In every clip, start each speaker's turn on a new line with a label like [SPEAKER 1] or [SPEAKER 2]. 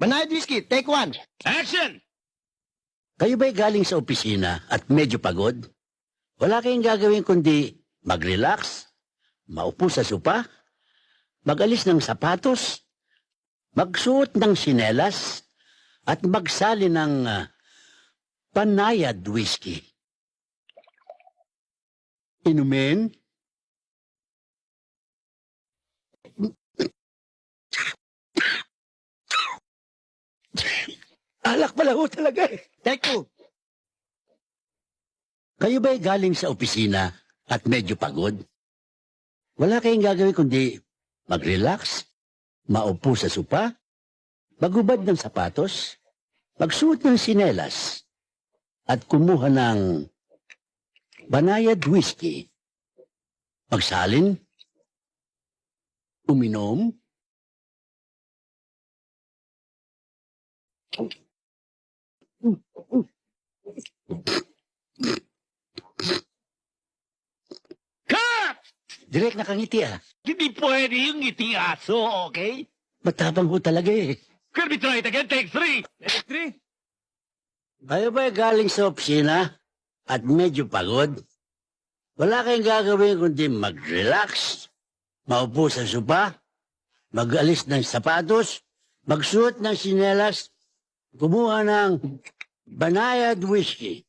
[SPEAKER 1] Banayad whiskey, take one.
[SPEAKER 2] Action!
[SPEAKER 3] Kayo ba'y galing sa opisina at medyo pagod? Wala kayong gagawin kundi mag-relax, maupo sa sopa, mag-alis ng sapatos, magsuot ng sinelas, at magsali ng panayad whiskey. Inumin? Alak pala ho talaga eh.
[SPEAKER 1] Take two.
[SPEAKER 3] Kayo ba'y galing sa opisina at medyo pagod? Wala kayong gagawin kundi mag-relax, maupo sa sopa, magubad ng sapatos, magsuot ng sinelas, at kumuha ng banayad whiskey. Magsalin, uminom,
[SPEAKER 2] Cut!
[SPEAKER 3] direct nakangiti ah.
[SPEAKER 2] Hindi pwede yung ngiti aso, okay?
[SPEAKER 3] Matapang ho talaga eh.
[SPEAKER 2] Can we try it again? Take three. Take three.
[SPEAKER 3] Kayo ba'y galing sa opisina at medyo pagod? Wala kayong gagawin kundi mag-relax, maupo sa sopa, mag-alis ng sapatos, magsuot ng sinelas, kumuha ng banayad whiskey,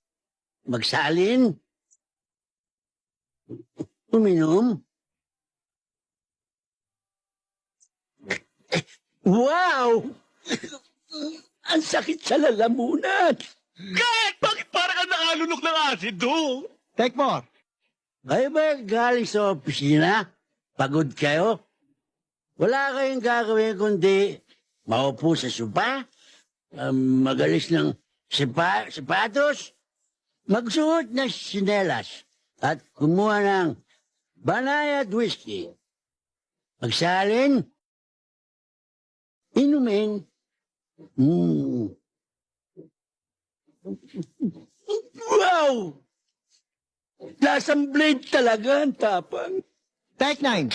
[SPEAKER 3] magsalin, uminom. Wow! Ang sakit sa lalamunan!
[SPEAKER 2] Cut! Bakit parang ka nakalunok ng asido?
[SPEAKER 1] Take four.
[SPEAKER 3] Kayo ba galing sa opisina? Pagod kayo? Wala kayong gagawin kundi maupo sa sopa, magalis ng sapatos, magsuot ng sinelas, at kumuha ng banayad whiskey. Magsalin, inumin. Wow! Lasang blade talaga ang tapang.
[SPEAKER 1] Take nine.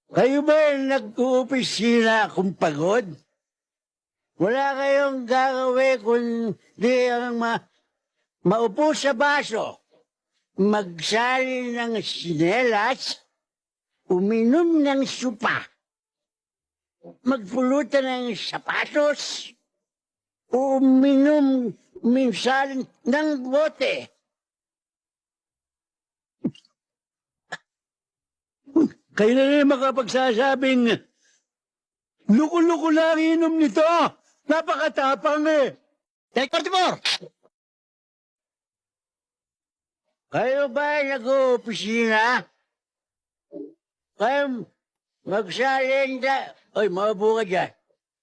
[SPEAKER 3] Kayo ba nag-uopisina kung pagod? Wala kayong gagawin kundi ang maupo sa baso, magsali ng sinelas, uminom ng supa, magpulutan ng sapatos, uminom minsan ng bote. Kayo na rin makapagsasabing, luko-luko lang inom nito. Napakatapang eh.
[SPEAKER 1] Take 44.
[SPEAKER 3] Kayo ba nag-uopisina? Kayo magsalin da... Oy, maupo ka dyan.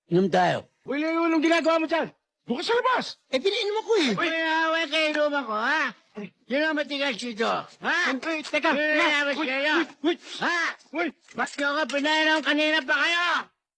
[SPEAKER 3] Inom tayo.
[SPEAKER 2] Uy, Leo, anong ginagawa mo dyan? Bukas sa labas.
[SPEAKER 1] Piniinom ako eh.
[SPEAKER 3] Uy, away kayo inom ako, ha? Sino ang matigas dito? Ha?
[SPEAKER 2] Teka.
[SPEAKER 3] Sino ang matigas kayo?
[SPEAKER 2] Uy!
[SPEAKER 3] Ha?
[SPEAKER 2] Uy!
[SPEAKER 3] Ba't nyo ka pinainom kanina pa kayo?